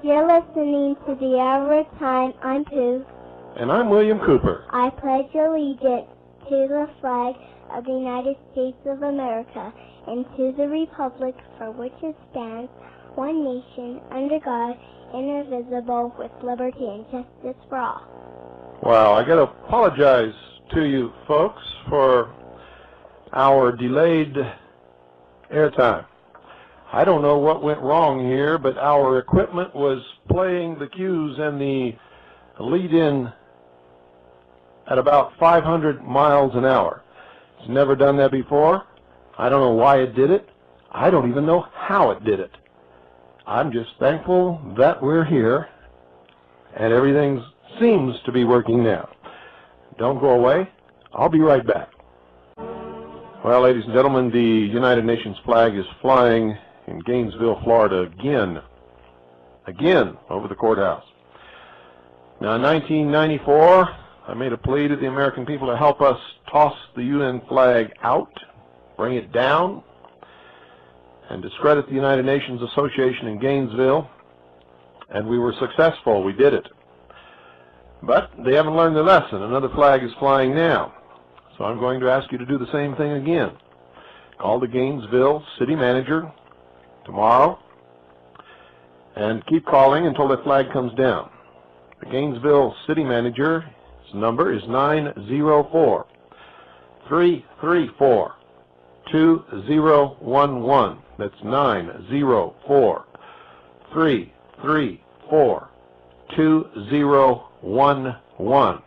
You're listening to The Hour of Time. I'm Pooh. And I'm William Cooper. I pledge allegiance to the flag of the United States of America and to the republic for which it stands, one nation, under God, indivisible, with liberty and justice for all. Well, I got to apologize to you folks for our delayed airtime. I don't know what went wrong here, but our equipment was playing the cues and the lead-in at about 500 miles an hour. It's never done that before. I don't know why it did it. I don't even know how it did it. I'm just thankful that we're here and everything seems to be working now. Don't go away. I'll be right back. Well, ladies and gentlemen, the United Nations flag is flying in Gainesville, Florida again over the courthouse. Now, in 1994, I made a plea to the American people to help us toss the UN flag out, bring it down, and discredit the United Nations Association in Gainesville, and we were successful. We did it. But they haven't learned their lesson. Another flag is flying now. So I'm going to ask you to do the same thing again. Call the Gainesville city manager tomorrow and keep calling until the flag comes down. The Gainesville city manager's number is 904-334-2011. That's 904-334-2011.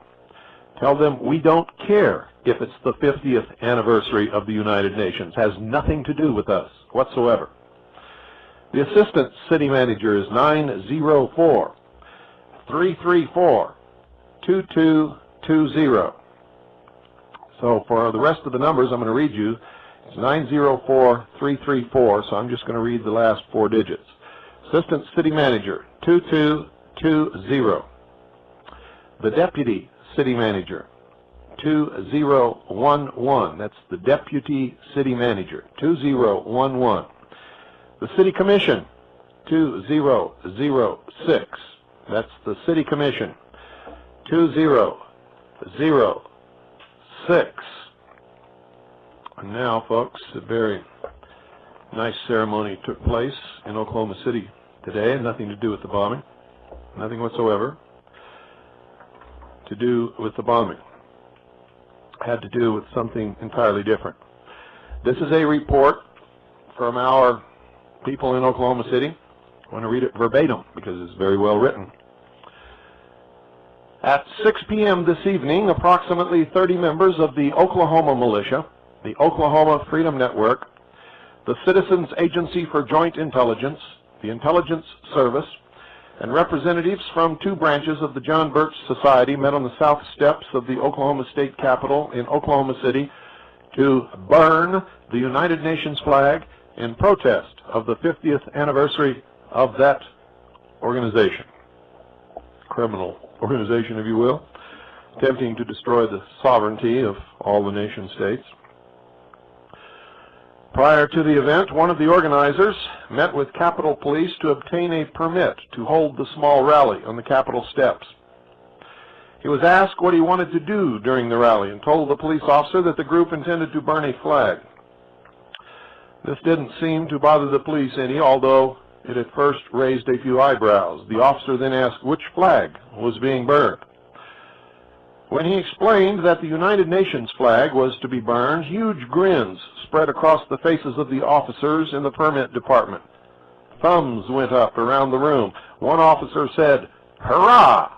Tell them we don't care if it's the 50th anniversary of the United Nations. It has nothing to do with us whatsoever. The assistant city manager is 904-334-2220. So for the rest of the numbers I'm going to read you, it's 904-334, so I'm just going to read the last four digits. Assistant city manager, 2220. The deputy city manager, 2011. That's the deputy city manager, 2011. The city commission, 2006. That's the city commission, 2006. And now, folks, a very nice ceremony took place in Oklahoma City today. Nothing to do with the bombing. Nothing whatsoever to do with the bombing. It had to do with something entirely different. This is a report from our people in Oklahoma City. I want to read it verbatim because it's very well written. At 6 p.m. this evening, approximately 30 members of the Oklahoma Militia, the Oklahoma Freedom Network, the Citizens Agency for Joint Intelligence, the Intelligence Service, and representatives from two branches of the John Birch Society met on the south steps of the Oklahoma State Capitol in Oklahoma City to burn the United Nations flag in protest of the 50th anniversary of that organization. Criminal organization, if you will, attempting to destroy the sovereignty of all the nation states. Prior to the event, one of the organizers met with Capitol Police to obtain a permit to hold the small rally on the Capitol steps. He was asked what he wanted to do during the rally and told the police officer that the group intended to burn a flag. This didn't seem to bother the police any, although it at first raised a few eyebrows. The officer then asked which flag was being burned. When he explained that the United Nations flag was to be burned, huge grins spread across the faces of the officers in the permit department. Thumbs went up around the room. One officer said, "Hurrah!"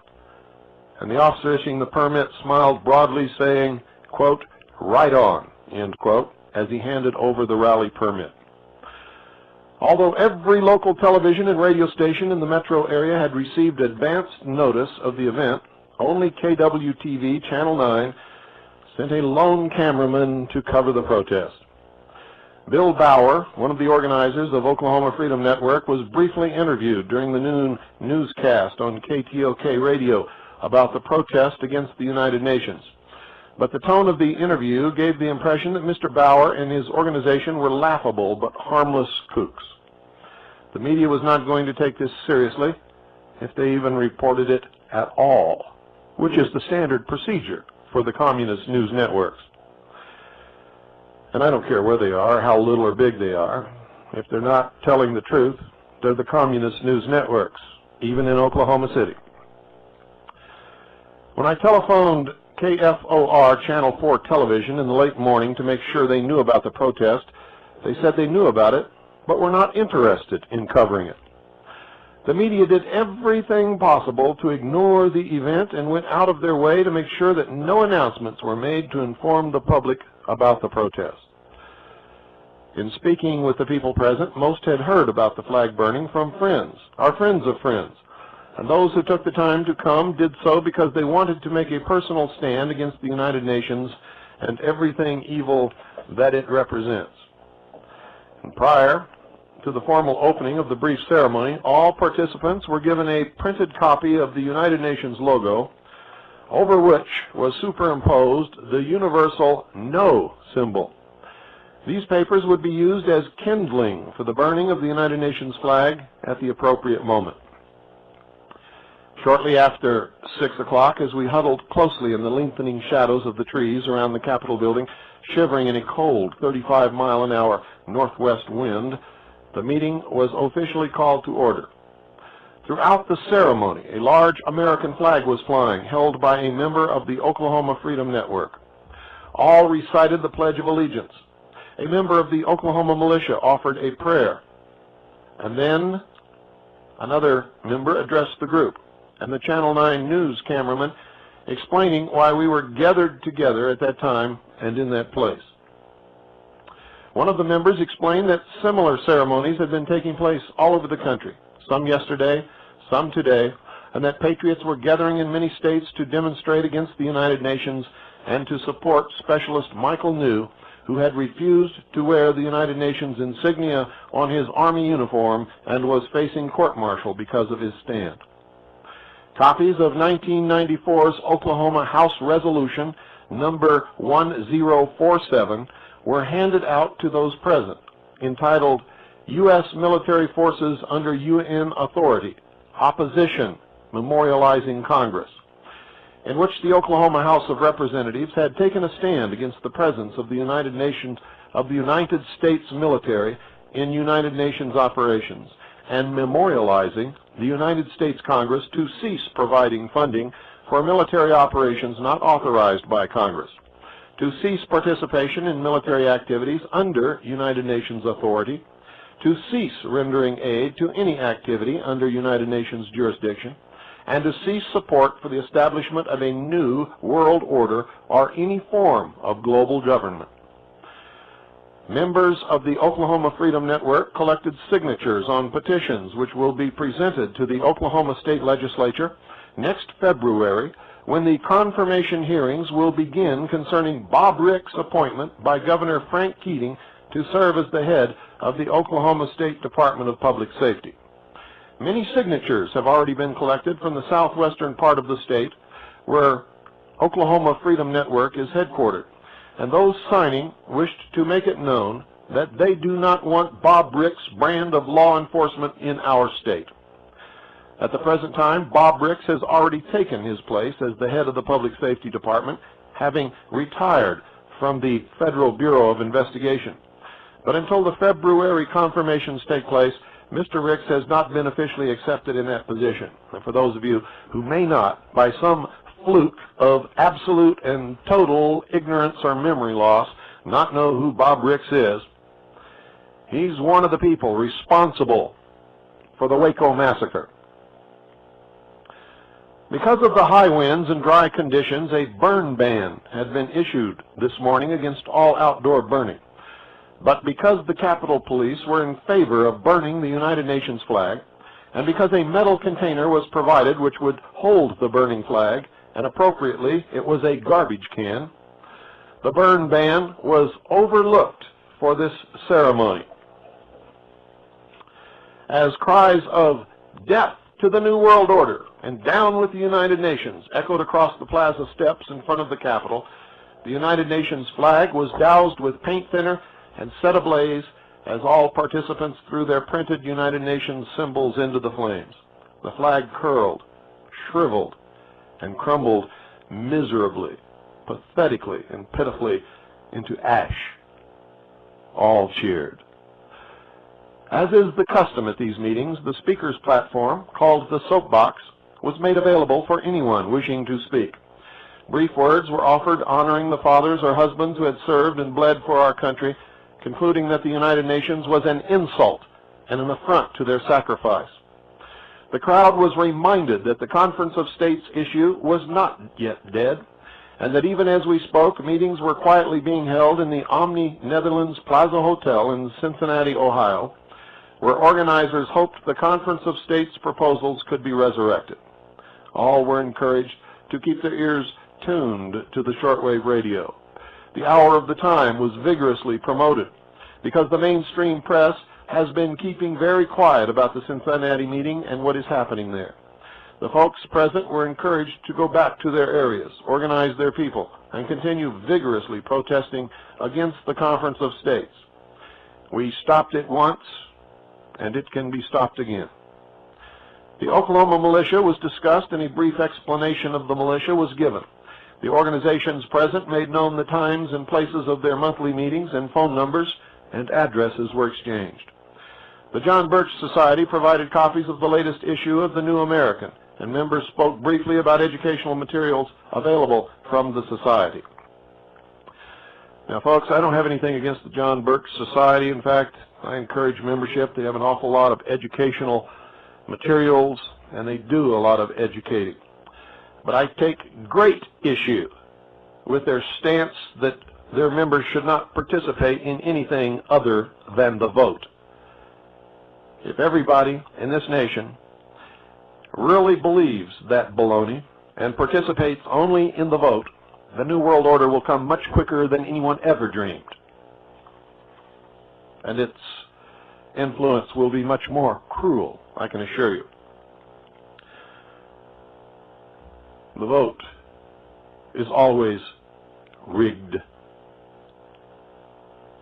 And the officer issuing the permit smiled broadly, saying, quote, "Right on," end quote, as he handed over the rally permit. Although every local television and radio station in the metro area had received advance notice of the event, only KWTV Channel 9 sent a lone cameraman to cover the protest. Bill Bauer, one of the organizers of Oklahoma Freedom Network, was briefly interviewed during the noon newscast on KTOK radio about the protest against the United Nations. But the tone of the interview gave the impression that Mr. Bauer and his organization were laughable but harmless kooks. The media was not going to take this seriously, if they even reported it at all, which is the standard procedure for the communist news networks. And I don't care where they are, how little or big they are. If they're not telling the truth, they're the communist news networks, even in Oklahoma City. When I telephoned KFOR Channel 4 television in the late morning to make sure they knew about the protest, they said they knew about it, but were not interested in covering it. The media did everything possible to ignore the event and went out of their way to make sure that no announcements were made to inform the public about the protest. In speaking with the people present, most had heard about the flag burning from friends, our friends of friends, and those who took the time to come did so because they wanted to make a personal stand against the United Nations and everything evil that it represents. And prior to the formal opening of the brief ceremony, all participants were given a printed copy of the United Nations logo, over which was superimposed the universal No symbol. These papers would be used as kindling for the burning of the United Nations flag at the appropriate moment. Shortly after 6 o'clock, as we huddled closely in the lengthening shadows of the trees around the Capitol building, shivering in a cold 35-mile-an-hour northwest wind, the meeting was officially called to order. Throughout the ceremony, a large American flag was flying, held by a member of the Oklahoma Freedom Network. All recited the Pledge of Allegiance. A member of the Oklahoma militia offered a prayer. And then another member addressed the group, and the Channel 9 news cameraman explaining why we were gathered together at that time and in that place. One of the members explained that similar ceremonies had been taking place all over the country, some yesterday, some today, and that patriots were gathering in many states to demonstrate against the United Nations and to support Specialist Michael New, who had refused to wear the United Nations insignia on his Army uniform and was facing court-martial because of his stand. Copies of 1994's Oklahoma House Resolution number 1047 were handed out to those present, entitled U.S. Military Forces Under UN Authority, Opposition, Memorializing Congress, in which the Oklahoma House of Representatives had taken a stand against the presence of the United States military in United Nations operations, and memorializing the United States Congress to cease providing funding for military operations not authorized by Congress, to cease participation in military activities under United Nations authority, to cease rendering aid to any activity under United Nations jurisdiction, and to cease support for the establishment of a new world order or any form of global government. Members of the Oklahoma Freedom Network collected signatures on petitions which will be presented to the Oklahoma State Legislature next February, when the confirmation hearings will begin concerning Bob Rick's appointment by Governor Frank Keating to serve as the head of the Oklahoma State Department of Public Safety. Many signatures have already been collected from the southwestern part of the state, where Oklahoma Freedom Network is headquartered, and those signing wished to make it known that they do not want Bob Rick's brand of law enforcement in our state. At the present time, Bob Ricks has already taken his place as the head of the Public Safety Department, having retired from the Federal Bureau of Investigation. But until the February confirmations take place, Mr. Ricks has not been officially accepted in that position. And for those of you who may not, by some fluke of absolute and total ignorance or memory loss, not know who Bob Ricks is, he's one of the people responsible for the Waco massacre. Because of the high winds and dry conditions, a burn ban had been issued this morning against all outdoor burning. But because the Capitol Police were in favor of burning the United Nations flag, and because a metal container was provided which would hold the burning flag, and appropriately it was a garbage can, the burn ban was overlooked for this ceremony. As cries of "Death to the New World Order" and "Down with the United Nations" echoed across the plaza steps in front of the Capitol, the United Nations flag was doused with paint thinner and set ablaze as all participants threw their printed United Nations symbols into the flames. The flag curled, shriveled, and crumbled miserably, pathetically, and pitifully into ash. All cheered. As is the custom at these meetings, the speaker's platform, called the soapbox, was made available for anyone wishing to speak. Brief words were offered honoring the fathers or husbands who had served and bled for our country, concluding that the United Nations was an insult and an affront to their sacrifice. The crowd was reminded that the Conference of States issue was not yet dead, and that even as we spoke, meetings were quietly being held in the Omni Netherlands Plaza Hotel in Cincinnati, Ohio, where organizers hoped the Conference of States proposals could be resurrected. All were encouraged to keep their ears tuned to the shortwave radio. The hour of the time was vigorously promoted because the mainstream press has been keeping very quiet about the Cincinnati meeting and what is happening there. The folks present were encouraged to go back to their areas, organize their people, and continue vigorously protesting against the Conference of States. We stopped it once, and it can be stopped again. The Oklahoma militia was discussed, and a brief explanation of the militia was given. The organizations present made known the times and places of their monthly meetings, and phone numbers and addresses were exchanged. The John Birch Society provided copies of the latest issue of the New American, and members spoke briefly about educational materials available from the Society. Now, folks, I don't have anything against the John Birch Society. In fact, I encourage membership. They have an awful lot of educational materials, and they do a lot of educating. But I take great issue with their stance that their members should not participate in anything other than the vote. If everybody in this nation really believes that baloney and participates only in the vote, the New World Order will come much quicker than anyone ever dreamed. And its influence will be much more cruel, I can assure you. The vote is always rigged.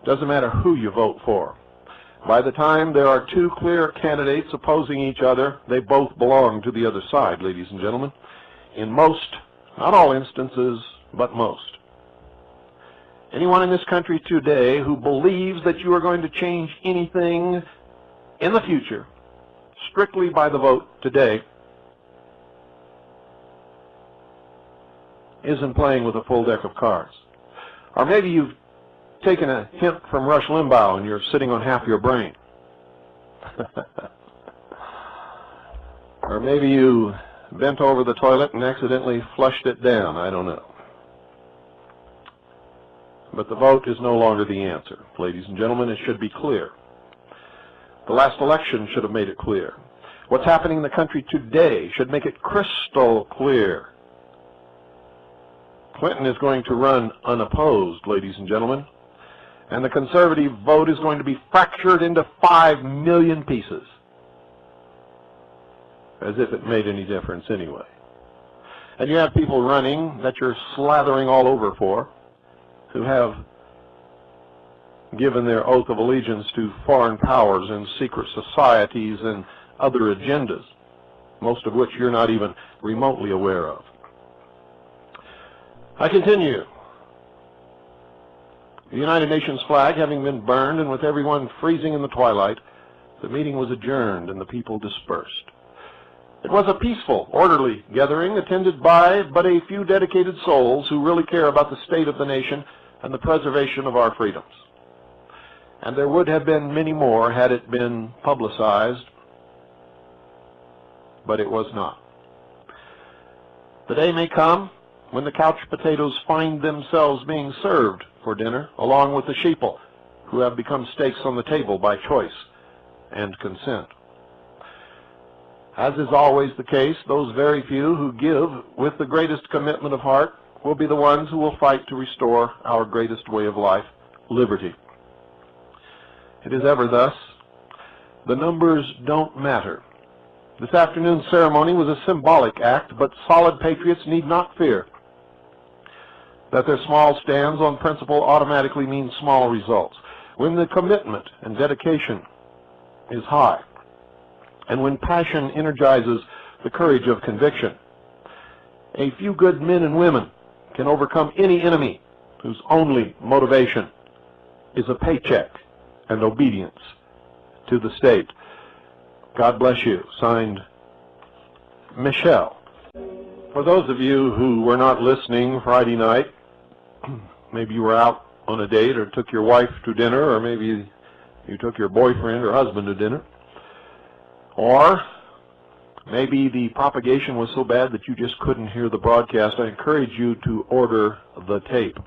Doesn't matter who you vote for. By the time there are two clear candidates opposing each other, they both belong to the other side, ladies and gentlemen. In most, not all instances, but most. Anyone in this country today who believes that you are going to change anything in the future strictly by the vote today isn't playing with a full deck of cards. Or maybe you've taken a hint from Rush Limbaugh and you're sitting on half your brain. Or maybe you bent over the toilet and accidentally flushed it down. I don't know. But the vote is no longer the answer. Ladies and gentlemen, it should be clear. The last election should have made it clear. What's happening in the country today should make it crystal clear. Clinton is going to run unopposed, ladies and gentlemen, and the conservative vote is going to be fractured into 5 million pieces. As if it made any difference anyway. And you have people running that you're slathering all over for, who have given their oath of allegiance to foreign powers and secret societies and other agendas, most of which you're not even remotely aware of. I continue. The United Nations flag having been burned and with everyone freezing in the twilight, the meeting was adjourned and the people dispersed. It was a peaceful, orderly gathering attended by but a few dedicated souls who really care about the state of the nation and the preservation of our freedoms. And there would have been many more had it been publicized but it was not. The day may come when the couch potatoes find themselves being served for dinner, along with the sheeple who have become steaks on the table by choice and consent. As is always the case, those very few who give with the greatest commitment of heart will be the ones who will fight to restore our greatest way of life, liberty. It is ever thus. The numbers don't matter. This afternoon's ceremony was a symbolic act, but solid patriots need not fear that their small stands on principle automatically mean small results. When the commitment and dedication is high, and when passion energizes the courage of conviction, a few good men and women can overcome any enemy whose only motivation is a paycheck and obedience to the state. God bless you. Signed, Michelle. For those of you who were not listening Friday night, maybe you were out on a date or took your wife to dinner, or maybe you took your boyfriend or husband to dinner, or maybe the propagation was so bad that you just couldn't hear the broadcast. I encourage you to order the tape.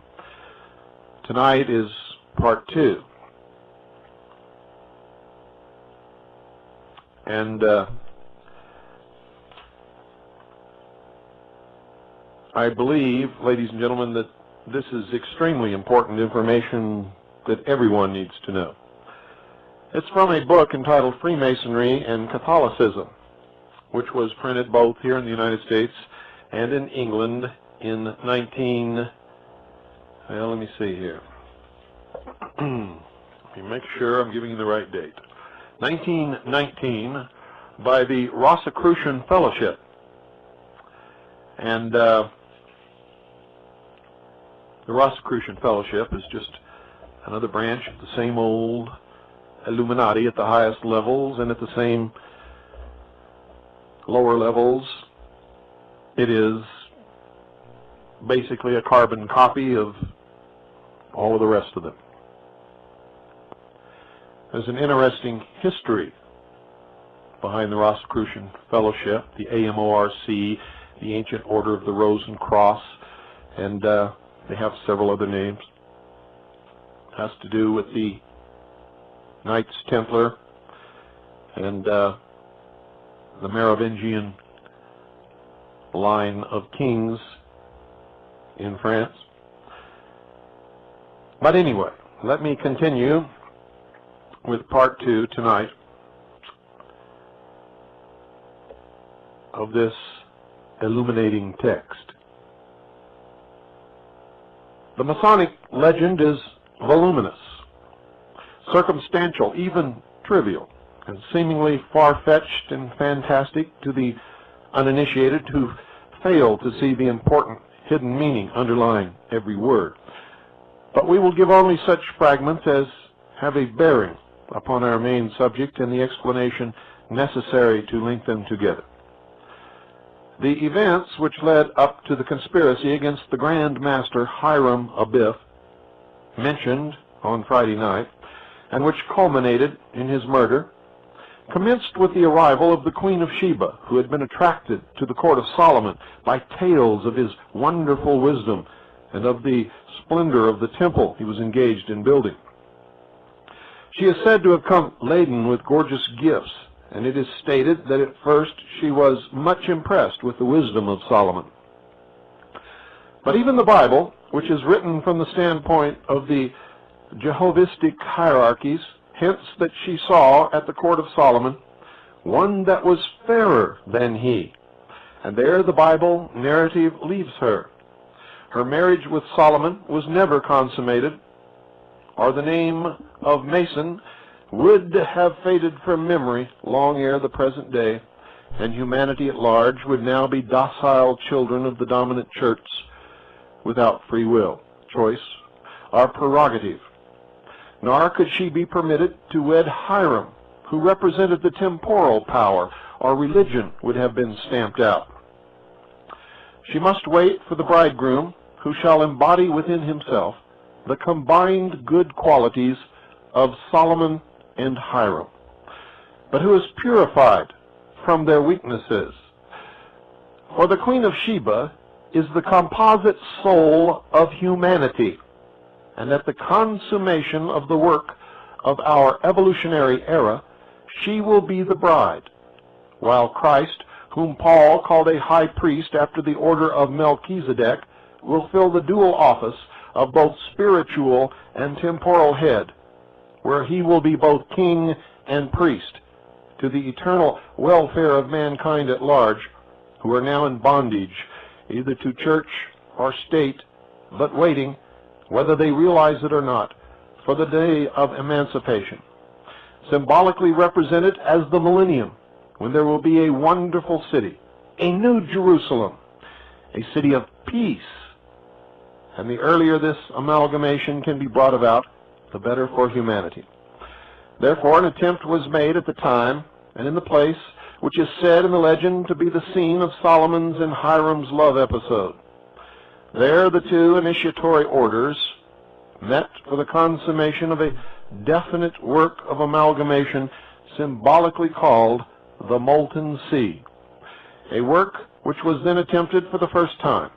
Tonight is part 2. And I believe, ladies and gentlemen, that this is extremely important information that everyone needs to know. It's from a book entitled Freemasonry and Catholicism, which was printed both here in the United States and in England in let me see here. Let me make sure I'm giving you the right date. 1919, by the Rosicrucian Fellowship. And the Rosicrucian Fellowship is just another branch of the same old Illuminati at the highest levels, and at the same lower levels it is basically a carbon copy of all of the rest of them. There's an interesting history behind the Rosicrucian Fellowship, the AMORC, the Ancient Order of the Rose and Cross, and they have several other names. It has to do with the Knights Templar and the Merovingian line of kings in France. But anyway, let me continue with part 2 tonight of this illuminating text. The Masonic legend is voluminous, circumstantial, even trivial, and seemingly far-fetched and fantastic to the uninitiated who fail to see the important hidden meaning underlying every word. But we will give only such fragments as have a bearing upon our main subject and the explanation necessary to link them together. The events which led up to the conspiracy against the Grand Master Hiram Abiff, mentioned on Friday night, and which culminated in his murder, commenced with the arrival of the Queen of Sheba, who had been attracted to the court of Solomon by tales of his wonderful wisdom and of the splendor of the temple he was engaged in building. She is said to have come laden with gorgeous gifts, and it is stated that at first she was much impressed with the wisdom of Solomon. But even the Bible, which is written from the standpoint of the Jehovistic hierarchies, hints that she saw at the court of Solomon one that was fairer than he. And there the Bible narrative leaves her. Her marriage with Solomon was never consummated, or the name of Mason would have faded from memory long ere the present day, and humanity at large would now be docile children of the dominant church without free will, choice, or prerogative. Nor could she be permitted to wed Hiram, who represented the temporal power, or religion would have been stamped out. She must wait for the bridegroom, who shall embody within himself the combined good qualities of Solomon and Hiram, but who is purified from their weaknesses. For the Queen of Sheba is the composite soul of humanity, and at the consummation of the work of our evolutionary era, she will be the bride, while Christ, whom Paul called a high priest after the order of Melchizedek, will fill the dual office of both spiritual and temporal head, where he will be both king and priest to the eternal welfare of mankind at large, who are now in bondage either to church or state, but waiting, whether they realize it or not, for the day of emancipation, symbolically represented as the millennium, when there will be a wonderful city, a new Jerusalem, a city of peace. And the earlier this amalgamation can be brought about, the better for humanity. Therefore, an attempt was made at the time and in the place which is said in the legend to be the scene of Solomon's and Hiram's love episode. There the two initiatory orders met for the consummation of a definite work of amalgamation symbolically called the Molten Sea, a work which was then attempted for the first time.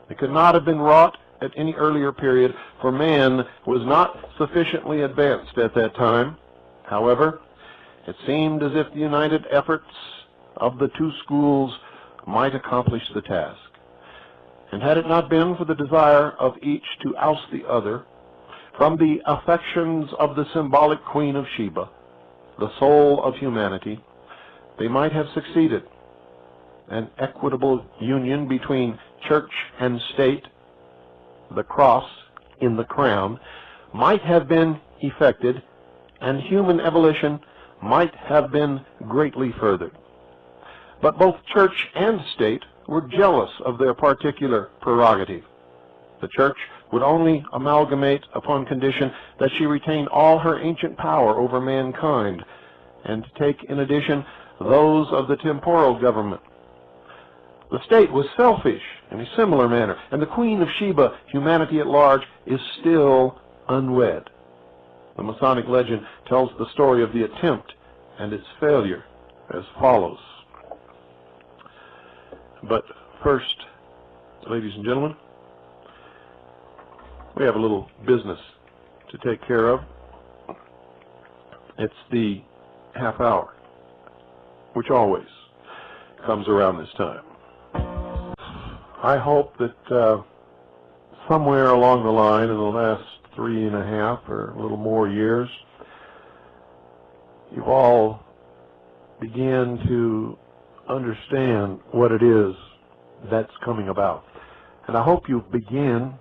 It could not have been wrought at any earlier period, for man was not sufficiently advanced at that time. However, it seemed as if the united efforts of the two schools might accomplish the task. And had it not been for the desire of each to oust the other from the affections of the symbolic Queen of Sheba, the soul of humanity, they might have succeeded. An equitable union between church and state, the cross in the crown, might have been effected, and human evolution might have been greatly furthered. But both church and state were jealous of their particular prerogative. The church would only amalgamate upon condition that she retained all her ancient power over mankind, and to take in addition those of the temporal government. The state was selfish in a similar manner, and the Queen of Sheba, humanity at large, is still unwed. The Masonic legend tells the story of the attempt and its failure as follows. But first, ladies and gentlemen, we have a little business to take care of. It's the half hour, which always comes around this time. I hope that somewhere along the line in the last 3.5 or a little more years, you've all began to understand what it is that's coming about. And I hope you begin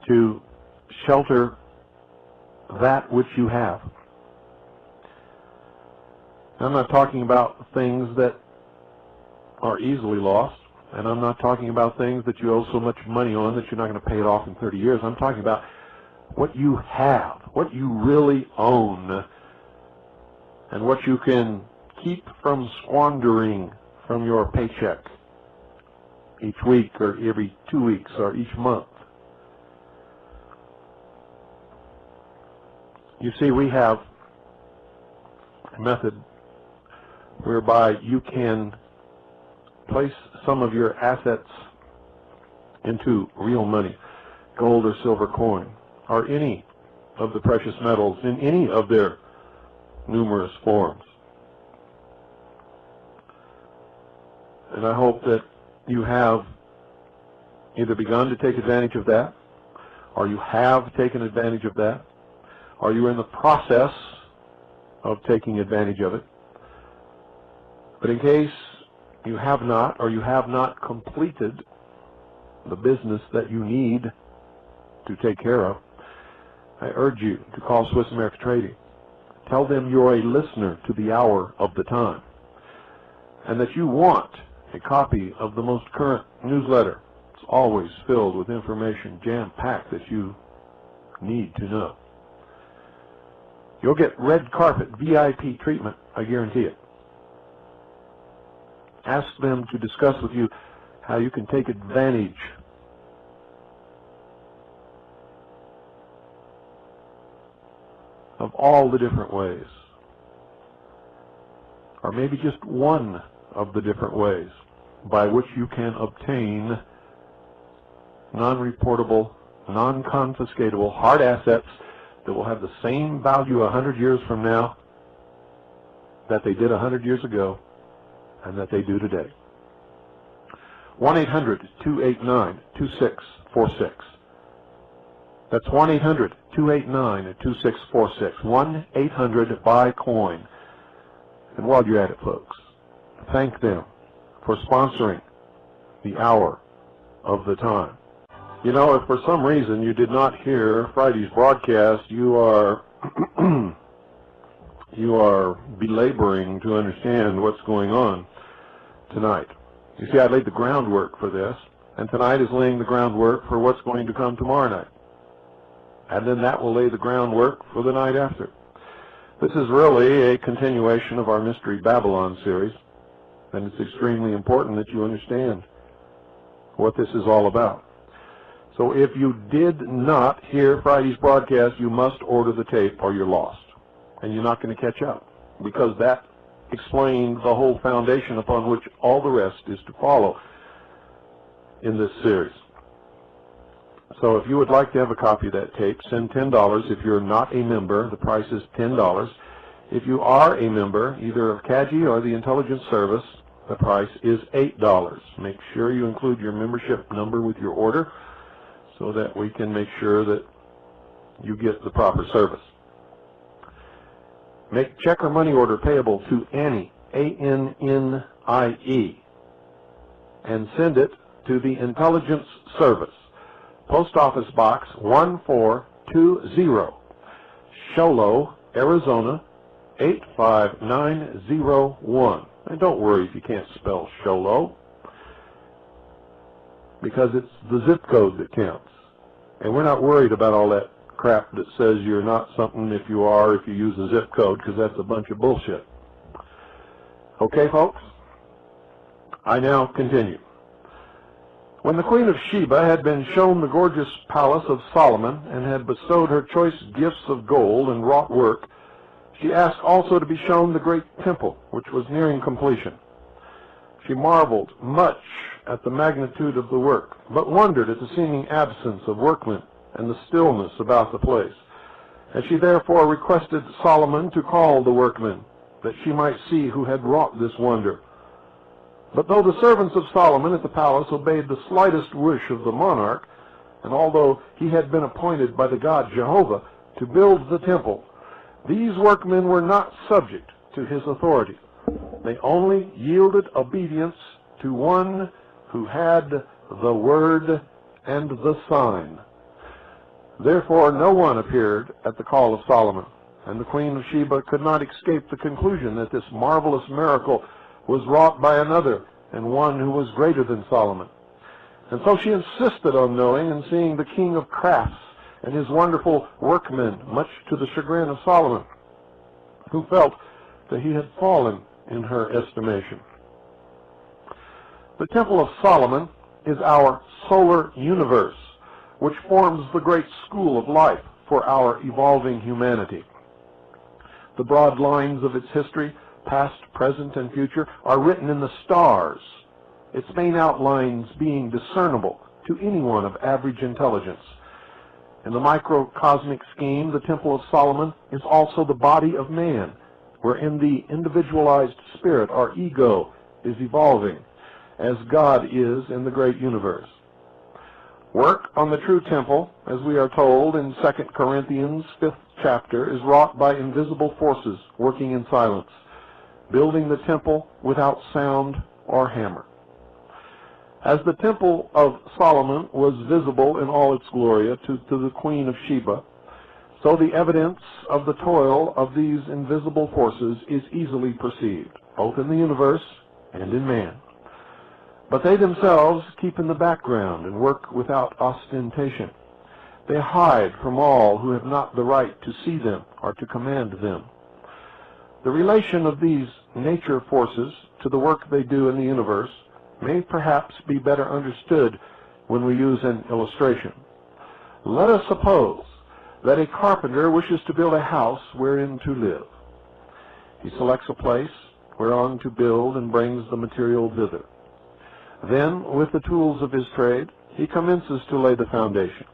to shelter that which you have. I'm not talking about things that are easily lost, and I'm not talking about things that you owe so much money on that you're not going to pay it off in 30 years. I'm talking about what you have, what you really own, and what you can keep from squandering from your paycheck each week or every 2 weeks or each month. You see, we have a method whereby you can place some of your assets into real money, gold or silver coin, or any of the precious metals in any of their numerous forms. And I hope that you have either begun to take advantage of that, or you have taken advantage of that, or you're in the process of taking advantage of it. But in case you have not, or you have not completed the business that you need to take care of, I urge you to call Swiss America Trading. Tell them you're a listener to the hour of the time, and that you want a copy of the most current newsletter. It's always filled with information jam-packed that you need to know. You'll get red carpet VIP treatment, I guarantee it. Ask them to discuss with you how you can take advantage of all the different ways are maybe just one of the different ways by which you can obtain non-reportable, non-confiscatable hard assets that will have the same value 100 years from now that they did 100 years ago and that they do today. 1-800-289-2646. That's 1-800-289-2646. 1-800-BUY-COIN. And while you're at it, folks, thank them for sponsoring the hour of the time. You know, if for some reason you did not hear Friday's broadcast, you are belaboring to understand what's going on tonight. You see, I laid the groundwork for this, and tonight is laying the groundwork for what's going to come tomorrow night. And then that will lay the groundwork for the night after. This is really a continuation of our Mystery Babylon series, and it's extremely important that you understand what this is all about. So if you did not hear Friday's broadcast, you must order the tape or you're lost. And you're not going to catch up, because that explained the whole foundation upon which all the rest is to follow in this series. So if you would like to have a copy of that tape, send $10. If you're not a member, the price is $10. If you are a member, either of CAGI or the Intelligence Service, the price is $8. Make sure you include your membership number with your order so that we can make sure that you get the proper service. Make check or money order payable to Annie, A-N-N-I-E, and send it to the Intelligence Service, Post Office Box 1420, Sholo, Arizona 85901. And don't worry if you can't spell Sholo, because it's the zip code that counts. And we're not worried about all that crap that says you're not something if you are, if you use a zip code, because that's a bunch of bullshit. Okay, folks? I now continue. When the Queen of Sheba had been shown the gorgeous palace of Solomon and had bestowed her choice gifts of gold and wrought work, she asked also to be shown the great temple, which was nearing completion. She marveled much at the magnitude of the work, but wondered at the seeming absence of workmen and the stillness about the place. And she therefore requested Solomon to call the workmen, that she might see who had wrought this wonder. But though the servants of Solomon at the palace obeyed the slightest wish of the monarch, and although he had been appointed by the God Jehovah to build the temple, these workmen were not subject to his authority. They only yielded obedience to one who had the word and the sign. Therefore no one appeared at the call of Solomon, and the Queen of Sheba could not escape the conclusion that this marvelous miracle was wrought by another, and one who was greater than Solomon. And so she insisted on knowing and seeing the king of crafts and his wonderful workmen, much to the chagrin of Solomon, who felt that he had fallen in her estimation. The Temple of Solomon is our solar universe, which forms the great school of life for our evolving humanity. The broad lines of its history, past, present, and future, are written in the stars, its main outlines being discernible to anyone of average intelligence. In the microcosmic scheme, the Temple of Solomon is also the body of man, wherein the individualized spirit, or ego, is evolving, as God is in the great universe. Work on the true temple, as we are told in 2 Corinthians 5th chapter, is wrought by invisible forces working in silence, building the temple without sound or hammer. As the Temple of Solomon was visible in all its glory to the Queen of Sheba, so the evidence of the toil of these invisible forces is easily perceived, both in the universe and in man. But they themselves keep in the background and work without ostentation. They hide from all who have not the right to see them or to command them. The relation of these nature forces to the work they do in the universe may perhaps be better understood when we use an illustration. Let us suppose that a carpenter wishes to build a house wherein to live. He selects a place, whereon to build, and brings the material thither. Then, with the tools of his trade, he commences to lay the foundation.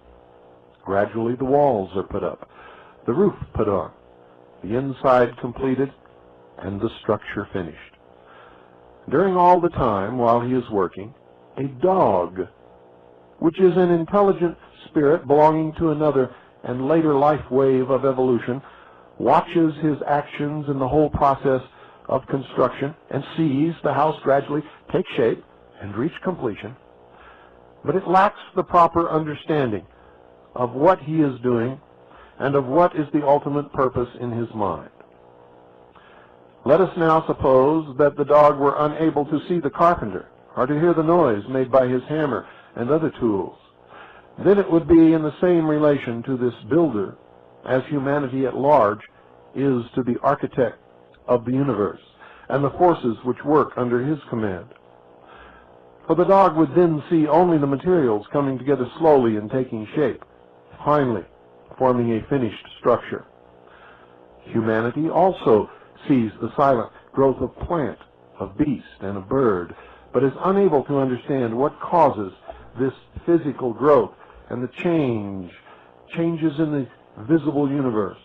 Gradually the walls are put up, the roof put on, the inside completed, and the structure finished. During all the time while he is working, a dog, which is an intelligent spirit belonging to another and later life wave of evolution, watches his actions in the whole process of construction and sees the house gradually take shape and reach completion, but it lacks the proper understanding of what he is doing and of what is the ultimate purpose in his mind. Let us now suppose that the dog were unable to see the carpenter or to hear the noise made by his hammer and other tools. Then it would be in the same relation to this builder as humanity at large is to the architect of the universe and the forces which work under his command. For the dog would then see only the materials coming together slowly and taking shape, finally forming a finished structure. Humanity also sees the silent growth of plant, of beast, and of bird, but is unable to understand what causes this physical growth and the changes in the visible universe.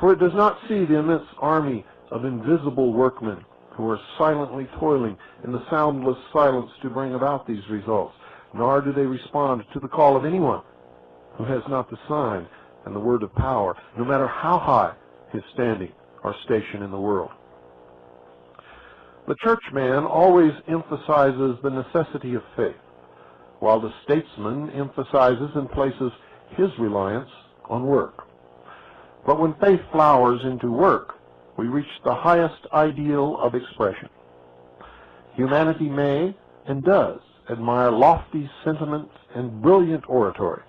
For it does not see the immense army of invisible workmen who are silently toiling in the soundless silence to bring about these results, nor do they respond to the call of anyone who has not the sign and the word of power, no matter how high his standing or station in the world. The churchman always emphasizes the necessity of faith, while the statesman emphasizes and places his reliance on work. But when faith flowers into work, we reach the highest ideal of expression. Humanity may and does admire lofty sentiment and brilliant oratory.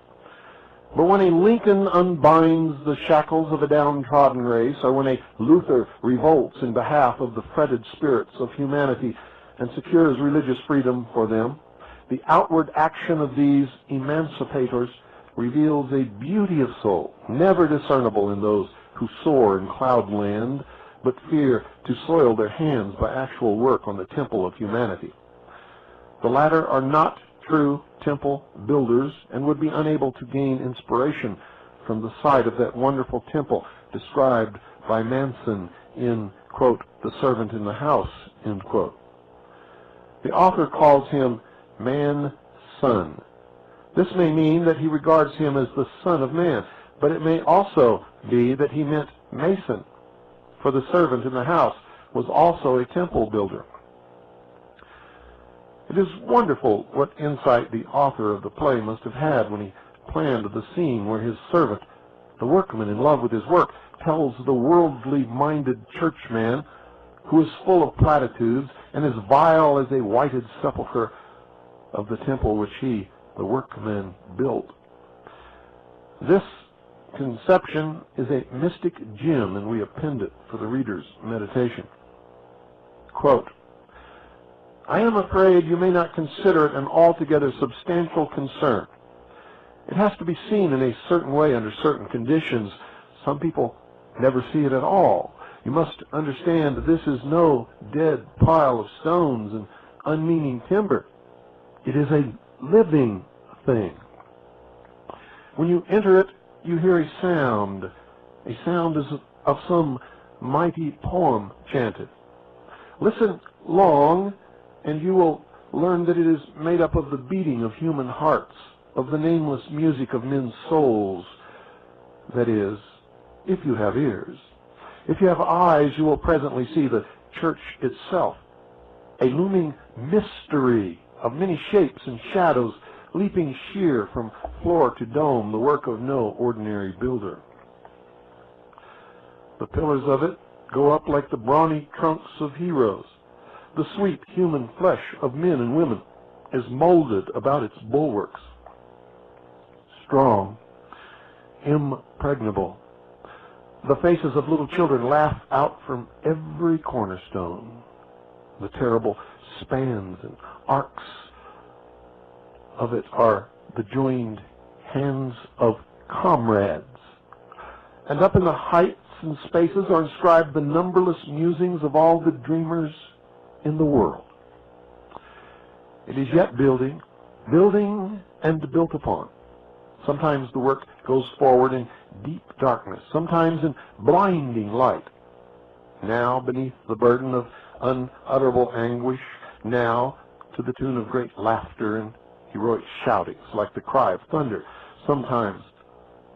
But when a Lincoln unbinds the shackles of a downtrodden race, or when a Luther revolts in behalf of the fretted spirits of humanity and secures religious freedom for them, the outward action of these emancipators reveals a beauty of soul never discernible in those who soar in cloudland, but fear to soil their hands by actual work on the temple of humanity. The latter are not true temple builders and would be unable to gain inspiration from the sight of that wonderful temple described by Manson in, quote, The Servant in the House, end quote. The author calls him man-son. This may mean that he regards him as the Son of Man, but it may also be that he meant mason, for the servant in the house was also a temple builder. It is wonderful what insight the author of the play must have had when he planned the scene where his servant, the workman in love with his work, tells the worldly-minded churchman, who is full of platitudes and as vile as a whited sepulchre, of the temple which he, the workman, built. This conception is a mystic gem, and we append it for the reader's meditation. Quote, I am afraid you may not consider it an altogether substantial concern. It has to be seen in a certain way under certain conditions. Some people never see it at all. You must understand that this is no dead pile of stones and unmeaning timber. It is a living thing. When you enter it, you hear a sound as of some mighty poem chanted. Listen long, and you will learn that it is made up of the beating of human hearts, of the nameless music of men's souls. That is, if you have ears. If you have eyes, you will presently see the church itself, a looming mystery of many shapes and shadows, leaping sheer from floor to dome, the work of no ordinary builder. The pillars of it go up like the brawny trunks of heroes. The sweet human flesh of men and women is molded about its bulwarks. Strong, impregnable, the faces of little children laugh out from every cornerstone. The terrible spans and arcs of it are the joined hands of comrades. And up in the heights and spaces are inscribed the numberless musings of all the dreamers in the world. It is yet building and built upon. Sometimes the work goes forward in deep darkness, sometimes in blinding light. Now beneath the burden of unutterable anguish, now to the tune of great laughter and heroic shoutings like the cry of thunder. Sometimes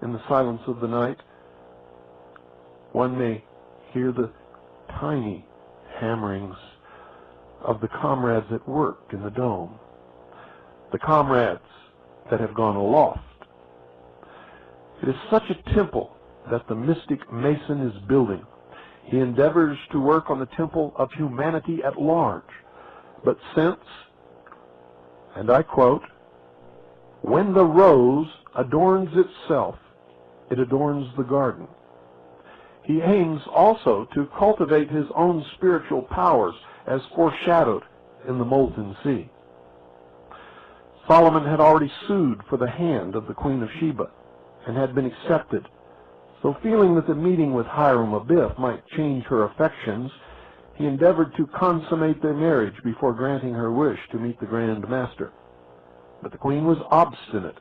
in the silence of the night, one may hear the tiny hammerings of the comrades at work in the dome, the comrades that have gone aloft. It is such a temple that the mystic Mason is building. He endeavors to work on the temple of humanity at large. But since, and I quote, "When the rose adorns itself, it adorns the garden," he aims also to cultivate his own spiritual powers as foreshadowed in the molten sea. Solomon had already sued for the hand of the Queen of Sheba and had been accepted. So feeling that the meeting with Hiram-Abiff might change her affections, he endeavored to consummate their marriage before granting her wish to meet the Grand Master. But the queen was obstinate.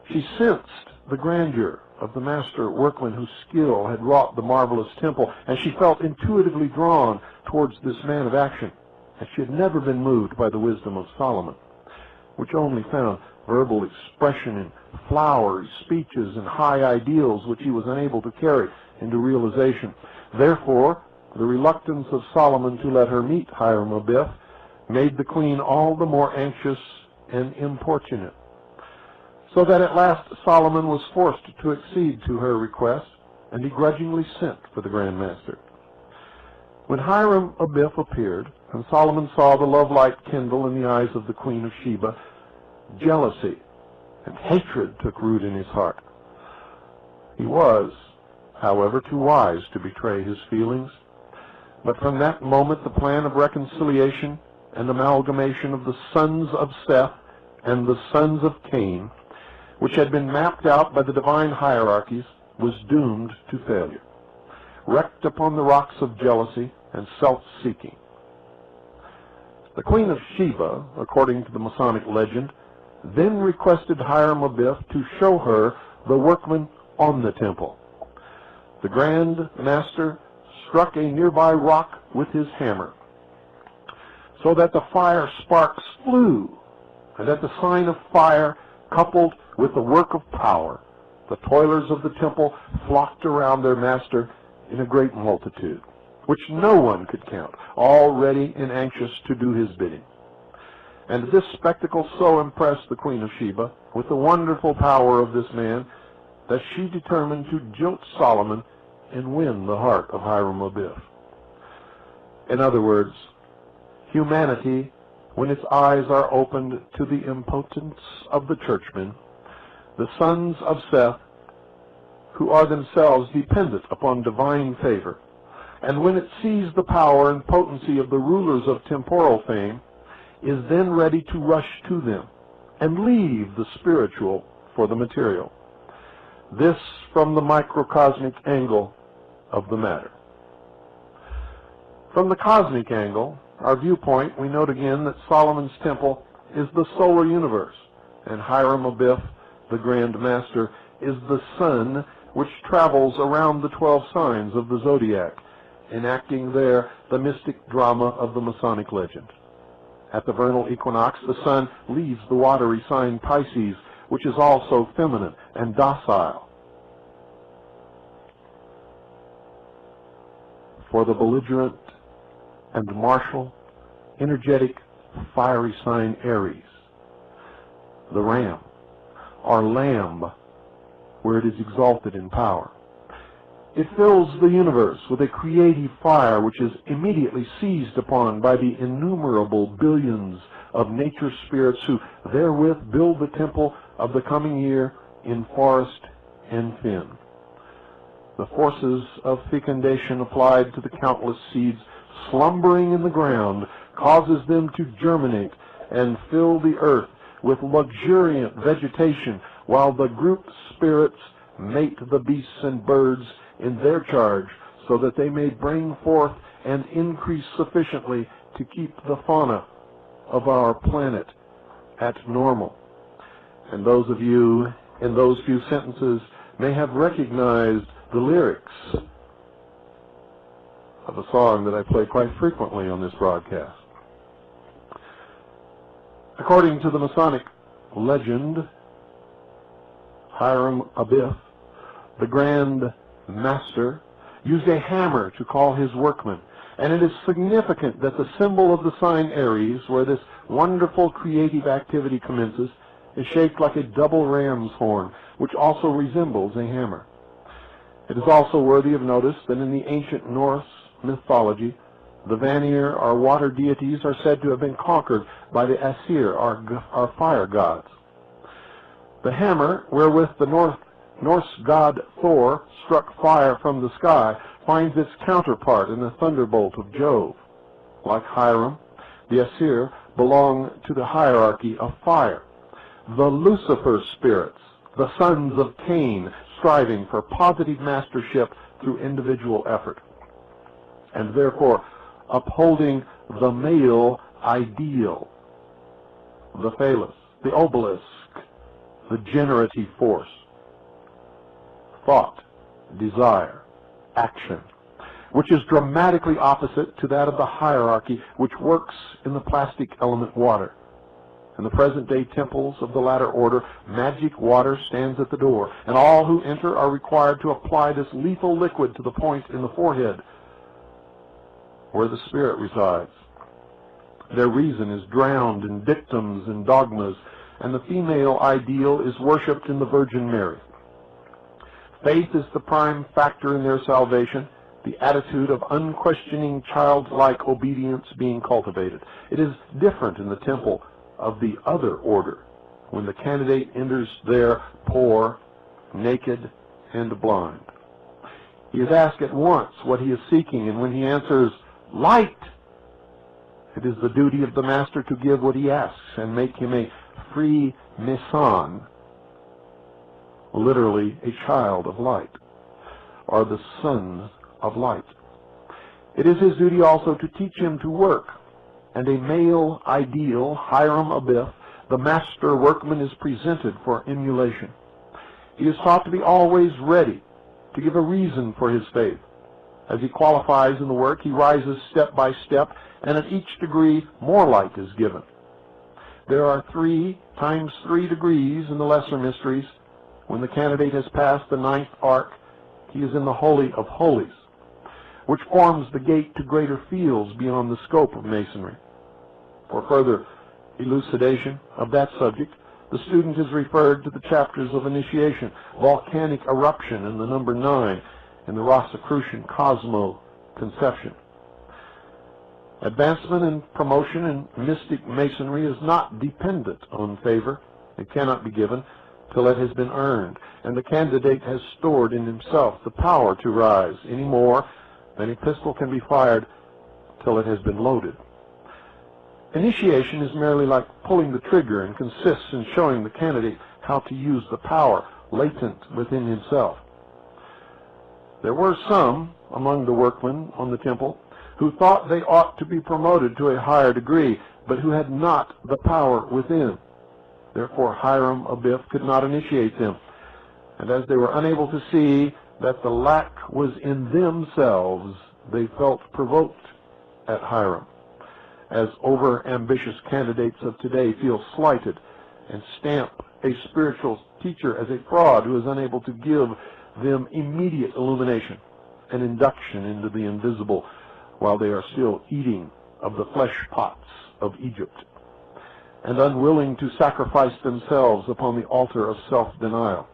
She sensed the grandeur of the master workman whose skill had wrought the marvelous temple, and she felt intuitively drawn towards this man of action, and she had never been moved by the wisdom of Solomon, which only found verbal expression in flowery speeches and high ideals which he was unable to carry into realization. Therefore, the reluctance of Solomon to let her meet Hiram-Abiff made the queen all the more anxious and importunate, so that at last Solomon was forced to accede to her request, and he grudgingly sent for the Grand Master. When Hiram-Abiff appeared, and Solomon saw the love light kindle in the eyes of the Queen of Sheba, jealousy and hatred took root in his heart. He was, however, too wise to betray his feelings. But from that moment the plan of reconciliation and amalgamation of the sons of Seth and the sons of Cain, which had been mapped out by the divine hierarchies, was doomed to failure, wrecked upon the rocks of jealousy and self-seeking. The Queen of Sheba, according to the Masonic legend, then requested Hiram-Abiff to show her the workmen on the temple. The Grand Master struck a nearby rock with his hammer, so that the fire sparks flew, and at the sign of fire, coupled with the work of power, the toilers of the temple flocked around their master in a great multitude, which no one could count, all ready and anxious to do his bidding. And this spectacle so impressed the Queen of Sheba with the wonderful power of this man that she determined to jilt Solomon and win the heart of Hiram-Abiff. In other words, humanity, when its eyes are opened to the impotence of the churchmen, the sons of Seth, who are themselves dependent upon divine favor, and when it sees the power and potency of the rulers of temporal fame, is then ready to rush to them and leave the spiritual for the material. This from the microcosmic angle of the matter. From the cosmic angle, our viewpoint, we note again that Solomon's temple is the solar universe, and Hiram-Abiff, the Grand Master, is the sun which travels around the 12 signs of the zodiac, enacting there the mystic drama of the Masonic legend. At the vernal equinox, the sun leaves the watery sign Pisces, which is also feminine and docile, for the belligerent and martial, energetic, fiery sign Aries, the ram, or lamb, where it is exalted in power. It fills the universe with a creative fire which is immediately seized upon by the innumerable billions of nature spirits who therewith build the temple of the coming year in forest and fen. The forces of fecundation applied to the countless seeds slumbering in the ground causes them to germinate and fill the earth with luxuriant vegetation, while the group spirits mate the beasts and birds in their charge, so that they may bring forth and increase sufficiently to keep the fauna of our planet at normal. And those of you in those few sentences may have recognized the lyrics of a song that I play quite frequently on this broadcast. According to the Masonic legend, Hiram Abiff, the Grand Master, used a hammer to call his workmen. And it is significant that the symbol of the sign Aries, where this wonderful creative activity commences, is shaped like a double ram's horn, which also resembles a hammer. It is also worthy of notice that in the ancient Norse mythology, the Vanir, or water deities, are said to have been conquered by the Aesir, or fire gods. The hammer, wherewith the Norse god Thor struck fire from the sky, finds its counterpart in the thunderbolt of Jove. Like Hiram, the Aesir belong to the hierarchy of fire. The Lucifer spirits, the sons of Cain, striving for positive mastership through individual effort, and therefore upholding the male ideal, the phallus, the obelisk, the generative force, thought, desire, action, which is dramatically opposite to that of the hierarchy which works in the plastic element water. In the present-day temples of the latter order, magic water stands at the door, and all who enter are required to apply this lethal liquid to the point in the forehead where the spirit resides. Their reason is drowned in dictums and dogmas, and the female ideal is worshipped in the Virgin Mary. Faith is the prime factor in their salvation, the attitude of unquestioning childlike obedience being cultivated. It is different in the temple of the other order, when the candidate enters there poor, naked, and blind. He is asked at once what he is seeking, and when he answers, "Light," it is the duty of the master to give what he asks and make him a free mason, literally a child of light, or the sons of light. It is his duty also to teach him to work, and a male ideal, Hiram Abiff, the master workman, is presented for emulation. He is taught to be always ready, to give a reason for his faith. As he qualifies in the work, he rises step by step, and at each degree more light is given. There are 3 times 3 degrees in the lesser mysteries. When the candidate has passed the 9th arc, he is in the Holy of Holies, which forms the gate to greater fields beyond the scope of Masonry. For further elucidation of that subject, the student is referred to the chapters of initiation, volcanic eruption, and the number 9 in the Rosicrucian Cosmo conception. Advancement and promotion in mystic Masonry is not dependent on favor. It cannot be given till it has been earned, and the candidate has stored in himself the power to rise any more than a pistol can be fired till it has been loaded. Initiation is merely like pulling the trigger and consists in showing the candidate how to use the power latent within himself. There were some among the workmen on the temple who thought they ought to be promoted to a higher degree, but who had not the power within. Therefore Hiram Abiff could not initiate them, and as they were unable to see that the lack was in themselves, they felt provoked at Hiram, as over-ambitious candidates of today feel slighted and stamp a spiritual teacher as a fraud who is unable to give them immediate illumination and induction into the invisible while they are still eating of the flesh pots of Egypt, and unwilling to sacrifice themselves upon the altar of self-denial.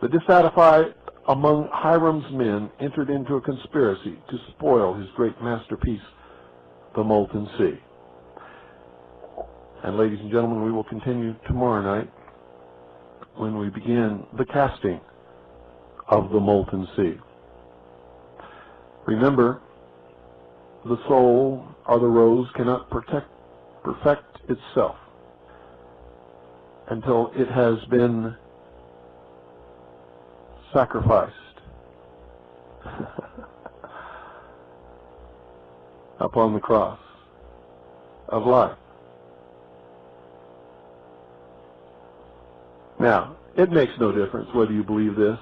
The dissatisfied among Hiram's men entered into a conspiracy to spoil his great masterpiece, the Molten Sea. And ladies and gentlemen, we will continue tomorrow night when we begin the casting of the Molten Sea. Remember, the soul or the rose cannot perfect itself until it has been sacrificed upon the cross of life. Now, it makes no difference whether you believe this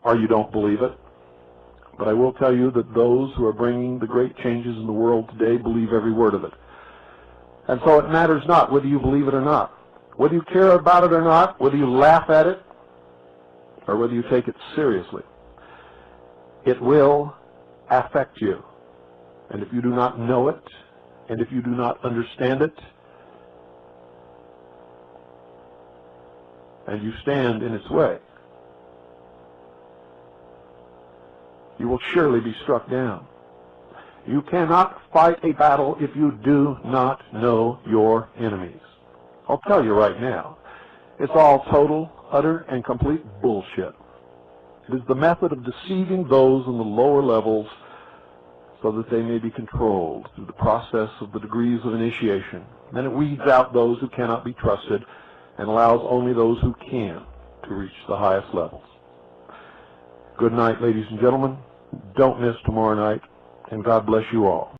or you don't believe it, but I will tell you that those who are bringing the great changes in the world today believe every word of it. And so it matters not whether you believe it or not, whether you care about it or not, whether you laugh at it or whether you take it seriously. It will affect you. And if you do not know it, and if you do not understand it, and you stand in its way, you will surely be struck down. You cannot fight a battle if you do not know your enemies. I'll tell you right now, it's all total, utter, and complete bullshit. It is the method of deceiving those in the lower levels so that they may be controlled through the process of the degrees of initiation. Then it weeds out those who cannot be trusted and allows only those who can to reach the highest levels. Good night, ladies and gentlemen. Don't miss tomorrow night, and God bless you all.